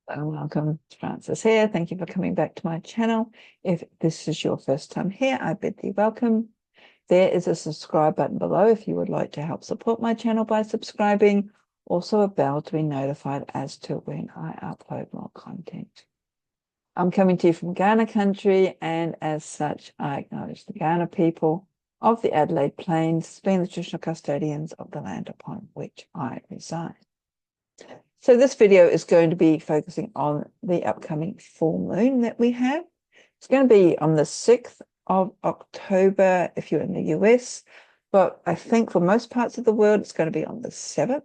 Hello, welcome. It's Francis here. Thank you for coming back to my channel. If this is your first time here, I bid thee welcome. There is a subscribe button below if you would like to help support my channel by subscribing. Also a bell to be notified as to when I upload more content. I'm coming to you from Ghana country, and as such, I acknowledge the Ghana people of the Adelaide Plains, being the traditional custodians of the land upon which I reside. So this video is going to be focusing on the upcoming full moon that we have. It's going to be on the 6th of October if you're in the US, but I think for most parts of the world, it's going to be on the 7th.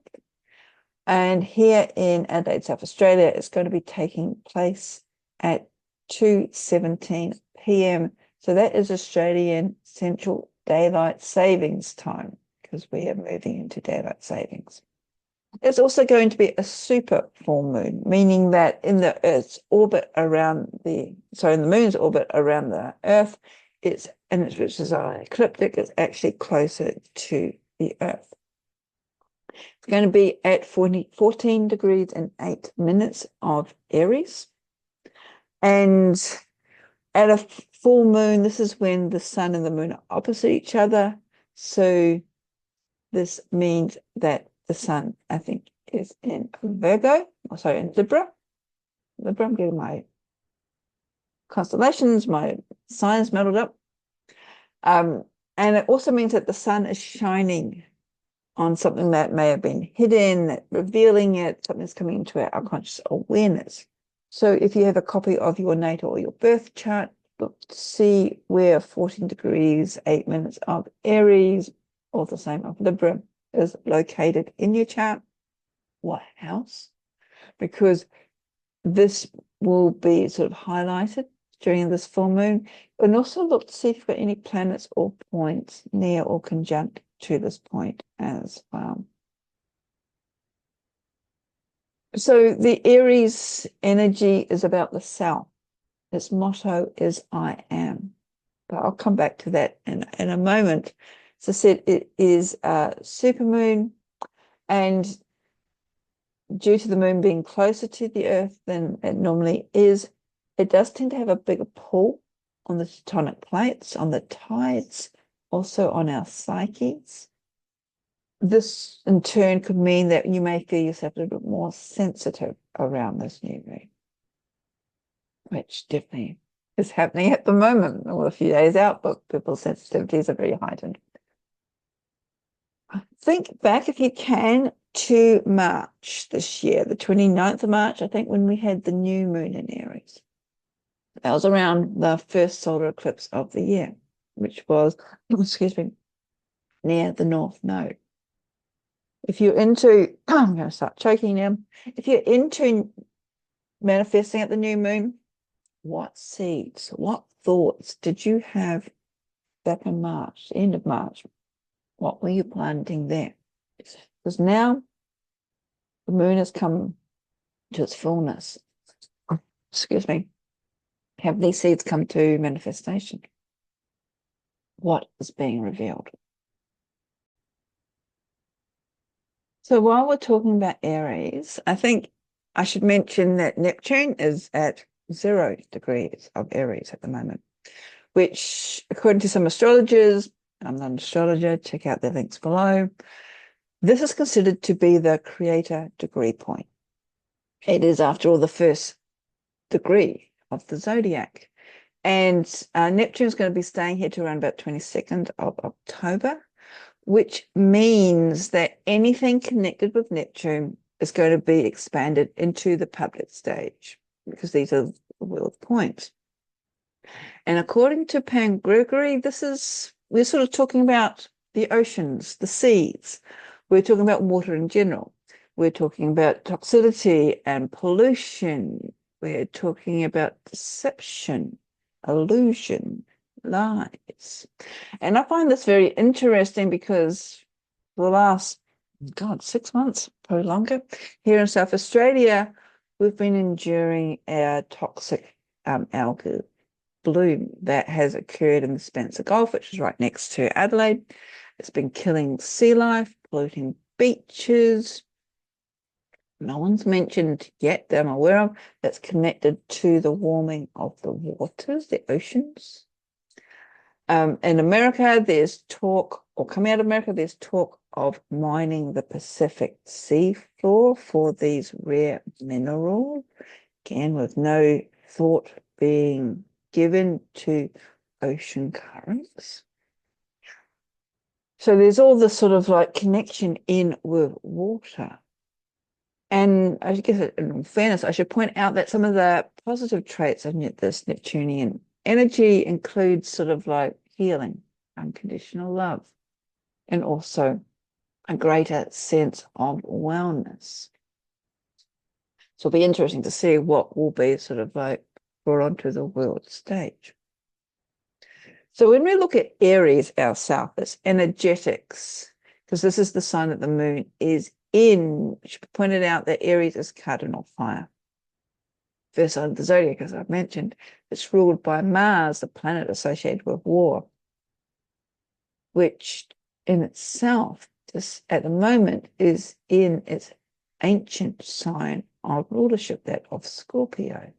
And here in Adelaide, South Australia, it's going to be taking place at 2:17 p.m. So that is Australian Central Daylight Savings Time, because we are moving into daylight savings. It's also going to be a super full moon, meaning that in the moon's orbit around the Earth, which is ecliptic, it's actually closer to the Earth. It's going to be at 14 degrees and 8 minutes of Aries. And at a full moon, this is when the sun and the moon are opposite each other. So this means that the sun, I think, is in Virgo, in Libra. I'm getting my constellations, my signs muddled up. And it also means that the sun is shining on something that may have been hidden, revealing it, something that's coming into our unconscious awareness. So if you have a copy of your natal or your birth chart, look to see where 14 degrees, 8 minutes of Aries, or the same of Libra, is located in your chart. What house? Because this will be sort of highlighted during this full moon. And also look to see if you've got any planets or points near or conjunct to this point as well. So the Aries energy is about the self. Its motto is I am. But I'll come back to that in a moment. As I said, it is a supermoon, and due to the moon being closer to the Earth than it normally is, it does tend to have a bigger pull on the tectonic plates, on the tides, also on our psyches. This, in turn, could mean that you may feel yourself a little bit more sensitive around this new moon, which definitely is happening at the moment. Well, a few days out, but people's sensitivities are very heightened. Think back, if you can, to March this year, the 29th of March, I think, when we had the new moon in Aries. That was around the first solar eclipse of the year, which was, near the North Node. If you're into, I'm going to start choking now. If you're into manifesting at the new moon, what seeds, what thoughts did you have back in March, end of March? What were you planting there? Because now the moon has come to its fullness. Have these seeds come to manifestation? What is being revealed? So while we're talking about Aries, I think I should mention that Neptune is at 0 degrees of Aries at the moment, which, according to some astrologers, I'm not an astrologer, check out the links below, this is considered to be the creator degree point. It is, after all, the first degree of the zodiac. And Neptune is going to be staying here to around about 22nd of October, which means that anything connected with Neptune is going to be expanded into the public stage, because these are the wheel of points. And according to Pam Gregory, we're sort of talking about the oceans, the seas. We're talking about water in general. We're talking about toxicity and pollution. We're talking about deception, illusion, lies. And I find this very interesting because for the last, 6 months, probably longer, here in South Australia, we've been enduring a toxic algae bloom that has occurred in the Spencer Gulf, which is right next to Adelaide. It's been killing sea life, polluting beaches, no one's mentioned yet that I'm aware of, that's connected to the warming of the waters, the oceans. In America, there's talk, or coming out of America, there's talk of mining the Pacific sea floor for these rare minerals, again, with no thought being given to ocean currents. So there's all this sort of like connection in with water. And I guess in fairness, I should point out that some of the positive traits of this Neptunian energy includes sort of like healing, unconditional love, and also a greater sense of wellness. So it'll be interesting to see what will be sort of like brought onto the world stage. So when we look at Aries, ourself, it's energetics, because this is the sign that the moon is in, which pointed out that Aries is cardinal fire. First sign of the zodiac, as I've mentioned, it's ruled by Mars, the planet associated with war, which in itself, just at the moment, is in its ancient sign of rulership, that of Scorpio.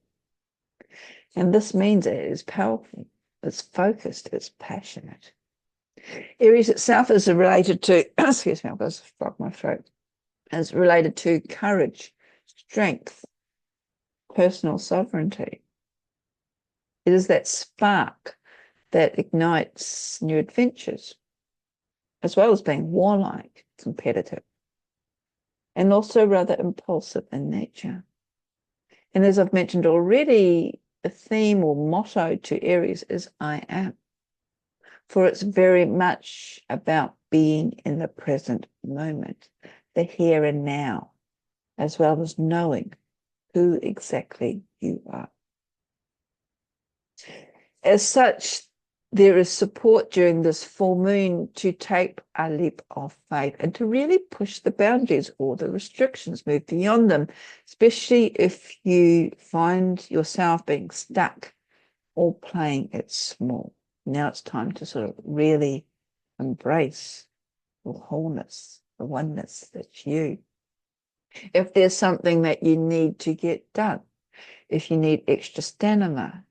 And this means it is powerful, it's focused, it's passionate. Aries itself is related to, excuse me, I've got to frog my throat, is related to courage, strength, personal sovereignty. It is that spark that ignites new adventures, as well as being warlike, competitive, and also rather impulsive in nature. And as I've mentioned already, the theme or motto to Aries is I am, for it's very much about being in the present moment, the here and now, as well as knowing who exactly you are. As such, there is support during this full moon to take a leap of faith and to really push the boundaries or the restrictions, move beyond them, especially if you find yourself being stuck or playing it small. Now it's time to sort of really embrace the wholeness, the oneness that's you. If there's something that you need to get done, if you need extra stamina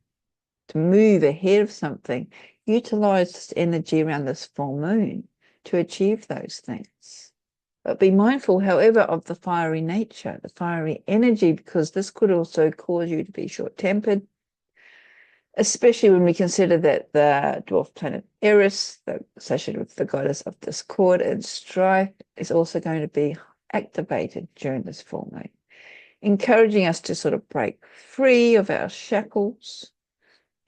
to move ahead of something, utilize this energy around this full moon to achieve those things. But be mindful, however, of the fiery nature, the fiery energy, because this could also cause you to be short-tempered, especially when we consider that the dwarf planet Aries, associated with the goddess of discord and strife, is also going to be activated during this full moon, encouraging us to sort of break free of our shackles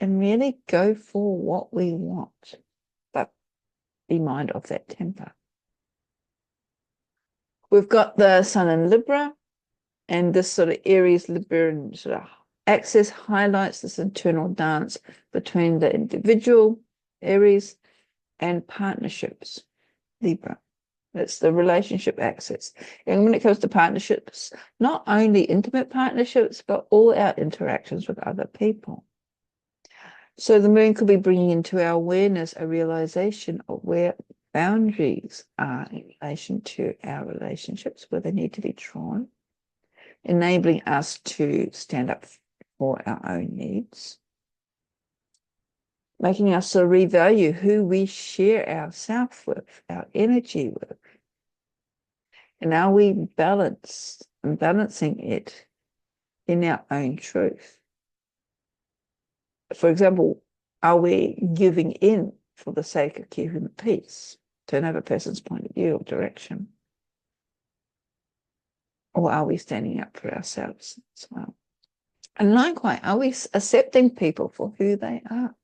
and really go for what we want, but be mindful of that temper. We've got the sun in Libra, and this sort of Aries Libra sort of axis highlights this internal dance between the individual, Aries, and partnerships, Libra. It's the relationship axis. And when it comes to partnerships, not only intimate partnerships, but all our interactions with other people. So the moon could be bringing into our awareness a realization of where boundaries are in relation to our relationships, where they need to be drawn, enabling us to stand up for our own needs, making us to revalue who we share ourselves with, our energy with. And are we balanced and balancing it in our own truth? For example, are we giving in for the sake of keeping peace to another person's point of view or direction? Or are we standing up for ourselves as well? And likewise, are we accepting people for who they are?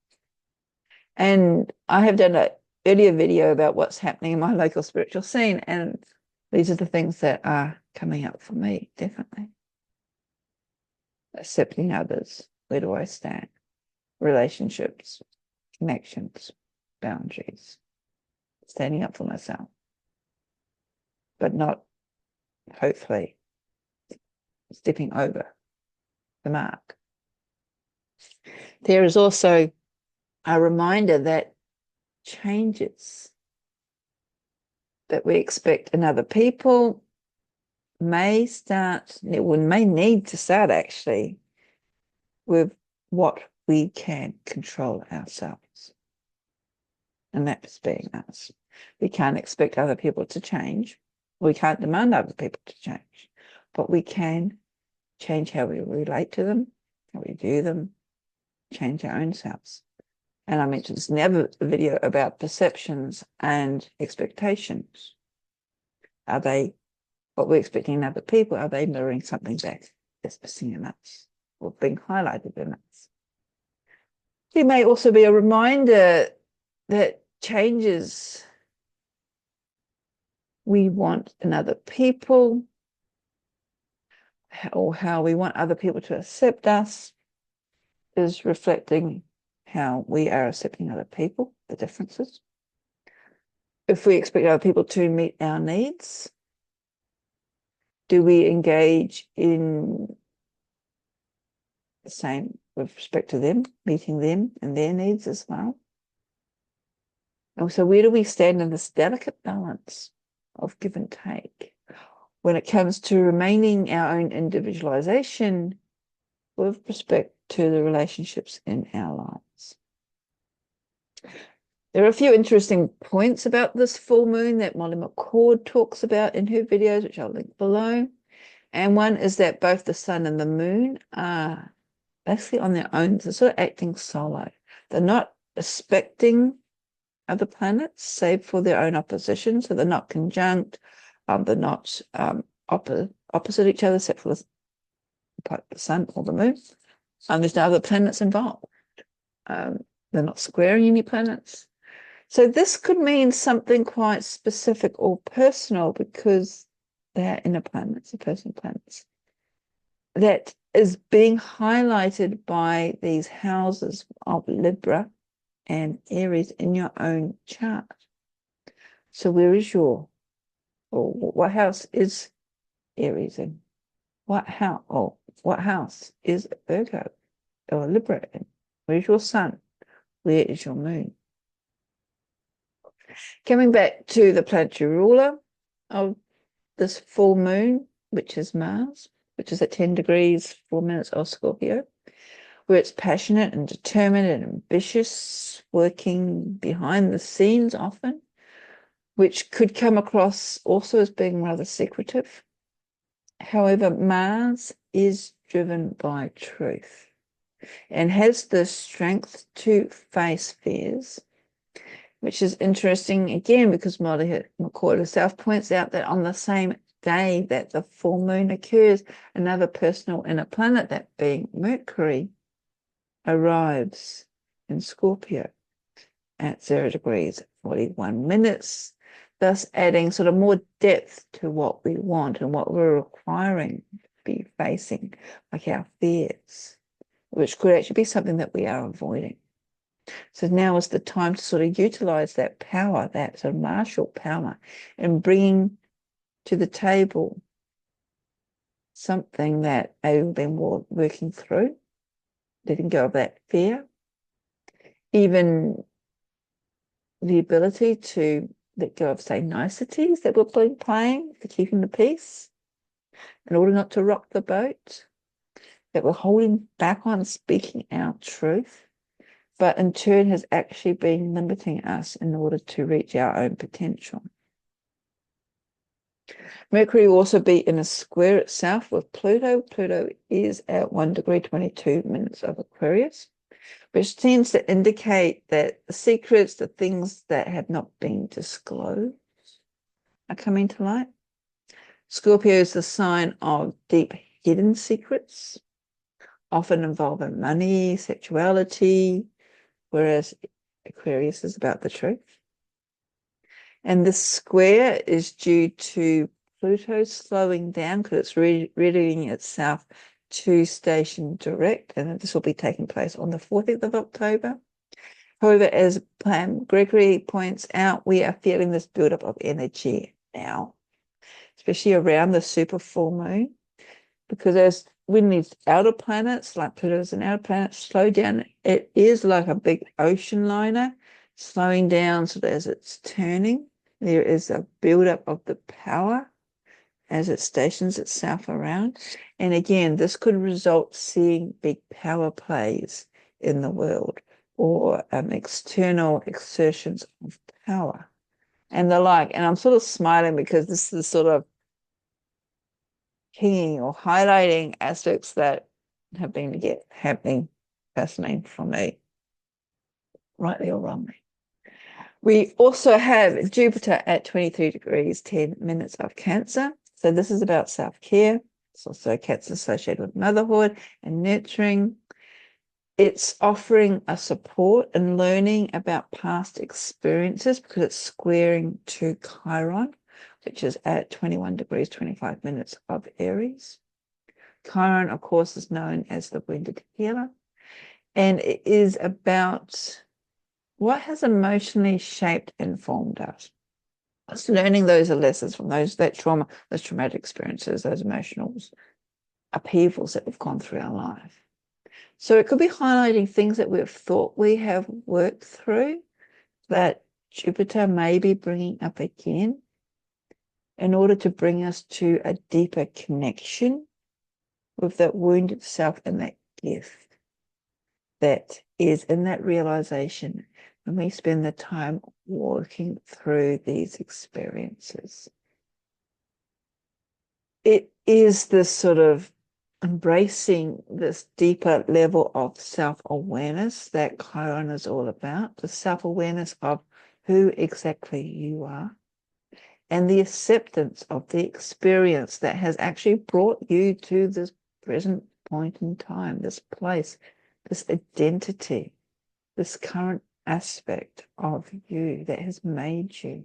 And I have done an earlier video about what's happening in my local spiritual scene, and these are the things that are coming up for me, definitely. Accepting others. Where do I stand? Relationships, connections, boundaries. Standing up for myself. But not, hopefully, stepping over the mark. There is also a reminder that changes that we expect in other people may need to start actually with what we can control ourselves. And that's being us. We can't expect other people to change. We can't demand other people to change, but we can change how we relate to them, how we view them, change our own selves. And I mentioned this in the other video about perceptions and expectations. Are they what we're expecting in other people? Are they mirroring something that's missing in us or being highlighted in us? It may also be a reminder that changes we want in other people, or how we want other people to accept us, is reflecting how we are accepting other people, the differences. If we expect other people to meet our needs, do we engage in the same with respect to them, meeting them and their needs as well? And so where do we stand in this delicate balance of give and take when it comes to remaining our own individualization with respect to the relationships in our lives? There are a few interesting points about this full moon that Molly McCord talks about in her videos, which I'll link below. And one is that both the sun and the moon are basically on their own. They're sort of acting solo. They're not respecting other planets, save for their own opposition. So they're not conjunct. They're not opposite each other, except for the sun or the moon. There's no other planets involved. They're not squaring any planets. So this could mean something quite specific or personal because they're inner planets, or personal planets, that is being highlighted by these houses of Libra and Aries in your own chart. So where is what house is Aries in? What house is Virgo or Libra in? Where's your sun? Where is your moon? Coming back to the planetary ruler of this full moon, which is Mars, which is at 10 degrees, 4 minutes of Scorpio, where it's passionate and determined and ambitious, working behind the scenes often, which could come across also as being rather secretive. However, Mars is driven by truth and has the strength to face fears, which is interesting again because Molly McCord herself points out that on the same day that the full moon occurs, another personal inner planet, that being Mercury, arrives in Scorpio at 0 degrees 41 minutes, thus adding sort of more depth to what we want and what we're requiring to be facing, like our fears, which could actually be something that we are avoiding. So now is the time to sort of utilize that power, that sort of martial power, and bringing to the table something that we've been working through, letting go of that fear, even the ability to let go of, say, niceties that we've been playing for keeping the peace in order not to rock the boat, that we're holding back on speaking our truth, but in turn has actually been limiting us in order to reach our own potential. Mercury will also be in a square itself with Pluto. Pluto is at 1 degree 22 minutes of Aquarius, which tends to indicate that the secrets, the things that have not been disclosed, are coming to light. Scorpio is the sign of deep hidden secrets, often involving money, sexuality, whereas Aquarius is about the truth. And this square is due to Pluto slowing down because it's readying itself to station direct, and this will be taking place on the 14th of October. However, as Gregory points out, we are feeling this buildup of energy now, especially around the super full moon, because when these outer planets, like Pluto is an outer planet, slow down, it is like a big ocean liner slowing down so that as it's turning, there is a buildup of the power as it stations itself around. And again, this could result seeing big power plays in the world, or external exertions of power and the like. And I'm sort of smiling because this is sort of keying or highlighting aspects that have been happening personally for me, rightly or wrongly. We also have Jupiter at 23 degrees, 10 minutes of Cancer. So this is about self-care. It's also Cancer associated with motherhood and nurturing. It's offering a support and learning about past experiences because it's squaring to Chiron, which is at 21 degrees, 25 minutes of Aries. Chiron, of course, is known as the wounded healer. And it is about what has emotionally shaped and formed us. It's learning those lessons from that trauma, those traumatic experiences, those emotional upheavals that we've gone through our life. So it could be highlighting things that we've thought we have worked through that Jupiter may be bringing up again in order to bring us to a deeper connection with that wounded self and that gift that is in that realization when we spend the time working through these experiences. It is this sort of embracing this deeper level of self-awareness that Chiron is all about, the self-awareness of who exactly you are, and the acceptance of the experience that has actually brought you to this present point in time, this place, this identity, this current aspect of you that has made you.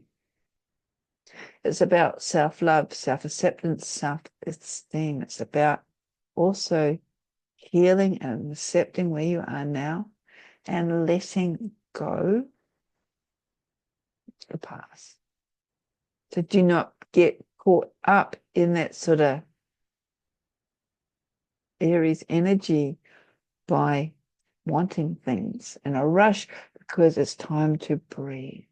It's about self-love, self-acceptance, self-esteem. It's about also healing and accepting where you are now and letting go of the past. So do not get caught up in that sort of Aries energy by wanting things in a rush, because it's time to breathe.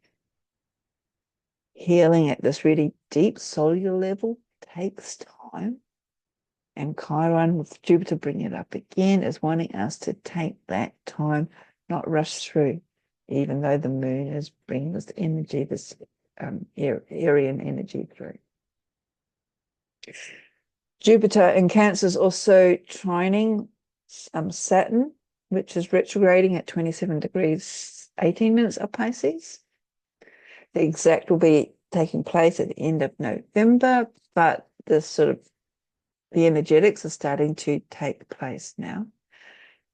Healing at this really deep cellular level takes time. And Chiron, with Jupiter bringing it up again, is wanting us to take that time, not rush through, even though the moon is bringing this energy, this Aryan energy through. Jupiter in Cancer is also trining Saturn, which is retrograding at 27 degrees, 18 minutes of Pisces. The exact will be taking place at the end of November, but this sort of the energetics are starting to take place now.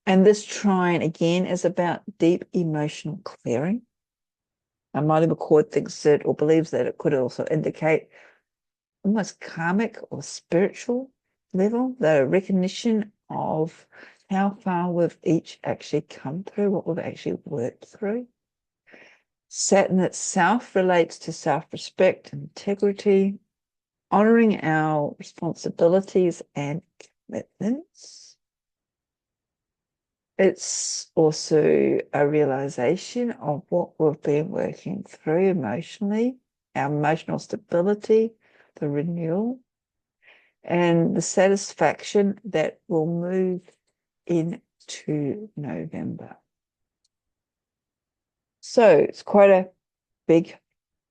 And this trine, again, is about deep emotional clearing. Now, Molly McCord thinks that, or believes that it could also indicate almost karmic or spiritual level, the recognition of how far we've each actually come through, what we've actually worked through. Saturn itself relates to self-respect, integrity, honoring our responsibilities and commitments. It's also a realization of what we've been working through emotionally, our emotional stability, the renewal, and the satisfaction that will move into November. So it's quite a big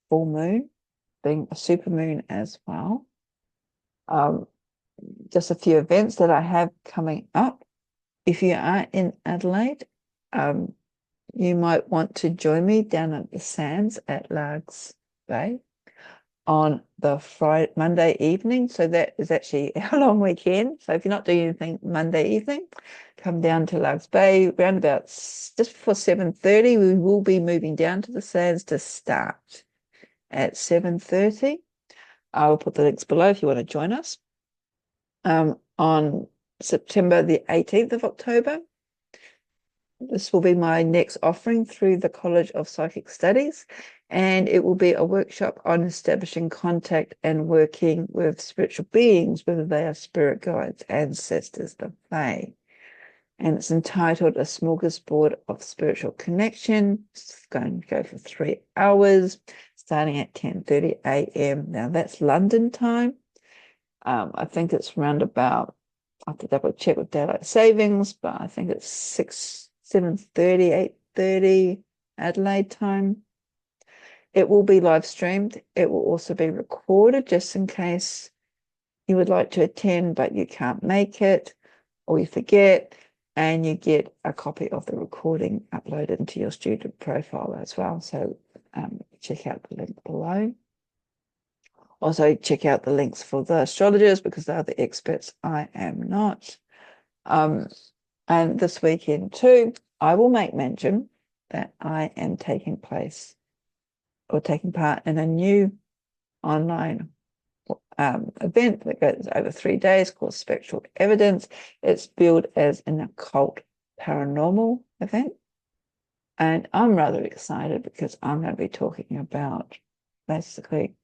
full moon, being a super moon as well. Just a few events that I have coming up. If you are in Adelaide, you might want to join me down at the Sands at Largs Bay on the Monday evening. So that is actually our long weekend. So if you're not doing anything Monday evening, come down to Largs Bay around about just before 7:30. We will be moving down to the Sands to start at 7:30. I will put the links below if you want to join us. On September the 18th of October, this will be my next offering through the College of Psychic Studies, and it will be a workshop on establishing contact and working with spiritual beings, whether they are spirit guides, ancestors, the Fae. And it's entitled A Smorgasbord of Spiritual Connection. It's going to go for 3 hours, starting at 10:30 a.m. Now that's London time. I think it's round about, I have to double check with daylight savings, but I think it's 7:30, 8:30 Adelaide time. It will be live streamed. It will also be recorded just in case you would like to attend, but you can't make it or you forget, and you get a copy of the recording uploaded into your student profile as well. So check out the link below. Also, check out the links for the astrologers because they're the experts. I am not. And this weekend too, I will make mention that I am taking part in a new online event that goes over 3 days called Spectral Evidence. It's billed as an occult paranormal event. And I'm rather excited because I'm going to be talking about basically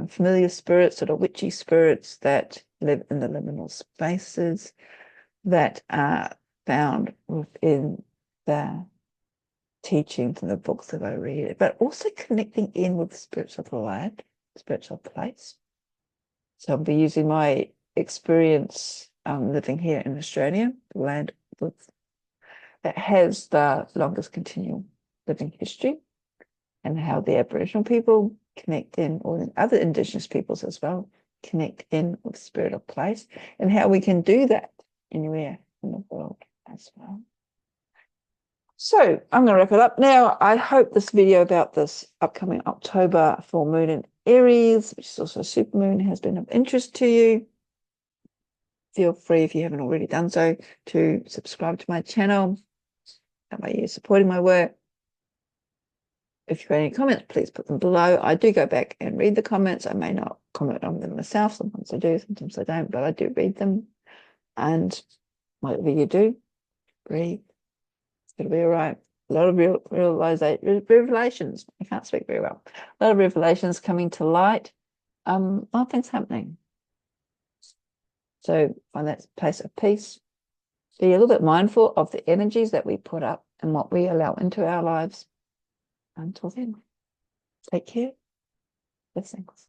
familiar spirits, sort of witchy spirits that live in the liminal spaces that are found within the teachings and the books that I read, but also connecting in with the spirits of the land, spirits of place. So I'll be using my experience living here in Australia, the land that has the longest continual living history, and how the Aboriginal people connect in, or other Indigenous peoples as well, connect in with the spirit of place, and how we can do that anywhere in the world as well. So I'm going to wrap it up now. I hope this video about this upcoming October full moon in Aries, which is also a supermoon, has been of interest to you. Feel free, if you haven't already done so, to subscribe to my channel. That way you're supporting my work. If you've got any comments, please put them below. I do go back and read the comments. I may not comment on them myself. Sometimes I do, sometimes I don't, but I do read them. And whatever you do, breathe. It's going to be all right. A lot of revelations. I can't speak very well. A lot of revelations coming to light. A lot of things happening. So find that place of peace. Be a little bit mindful of the energies that we put up and what we allow into our lives. Until then, take care. Blessings.